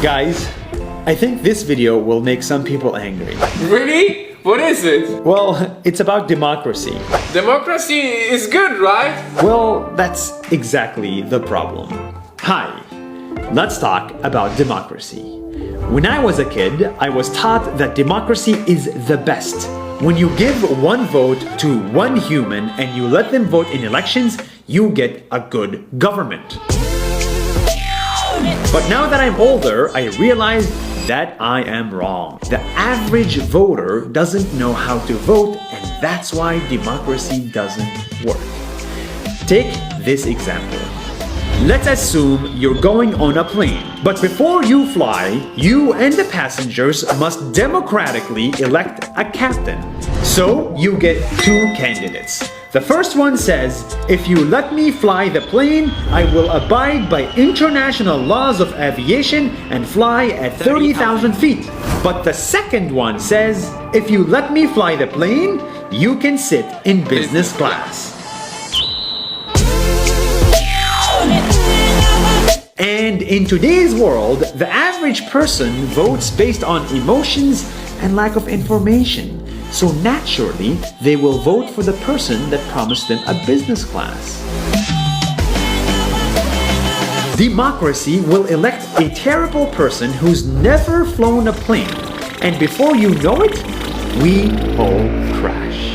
Guys, I think this video will make some people angry. Really? What is it? Well, it's about democracy. Democracy is good, right? Well, that's exactly the problem. Hi, let's talk about democracy. When I was a kid, I was taught that democracy is the best. When you give one vote to one human and you let them vote in elections, you get a good government. But now that I'm older, I realize that I am wrong. The average voter doesn't know how to vote, and that's why democracy doesn't work. Take this example. Let's assume you're going on a plane, but before you fly, you and the passengers must democratically elect a captain. So you get two candidates. The first one says, if you let me fly the plane, I will abide by international laws of aviation and fly at 30,000 feet. But the second one says, if you let me fly the plane, you can sit in business class. And in today's world, the average person votes based on emotions and lack of information. So naturally, they will vote for the person that promised them a business class. Democracy will elect a terrible person who's never flown a plane. And before you know it, we all crash.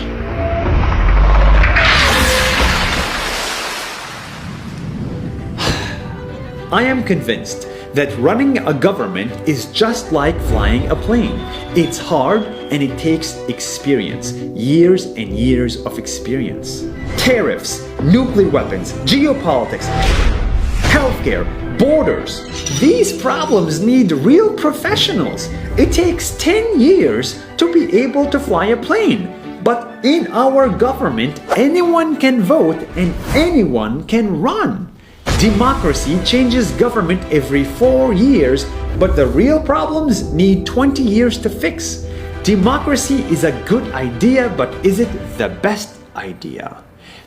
I am convinced that running a government is just like flying a plane. It's hard and it takes experience, years and years of experience. Tariffs, nuclear weapons, geopolitics, healthcare, borders. These problems need real professionals. It takes 10 years to be able to fly a plane. But in our government, anyone can vote and anyone can run. Democracy changes government every 4 years, but the real problems need 20 years to fix. Democracy is a good idea, but is it the best idea?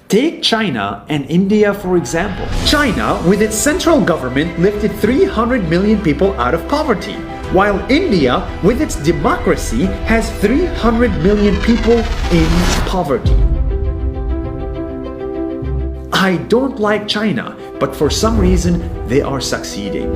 Take China and India for example. China, with its central government, lifted 300 million people out of poverty, while India, with its democracy, has 300 million people in poverty. I don't like China, but for some reason, they are succeeding.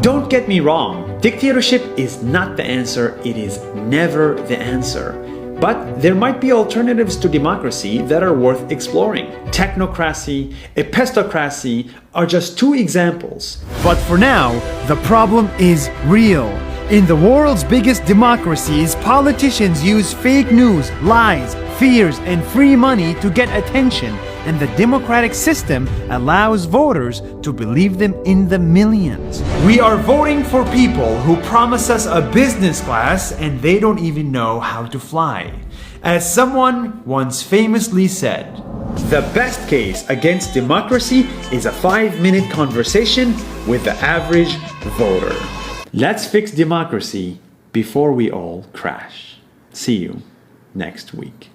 Don't get me wrong, dictatorship is not the answer, it is never the answer. But there might be alternatives to democracy that are worth exploring. Technocracy, epistocracy are just two examples. But for now, the problem is real. In the world's biggest democracies, politicians use fake news, lies, fears, and free money to get attention, and the democratic system allows voters to believe them in the millions. We are voting for people who promise us a business class and they don't even know how to fly. As someone once famously said, the best case against democracy is a 5-minute conversation with the average voter. Let's fix democracy before we all crash. See you next week.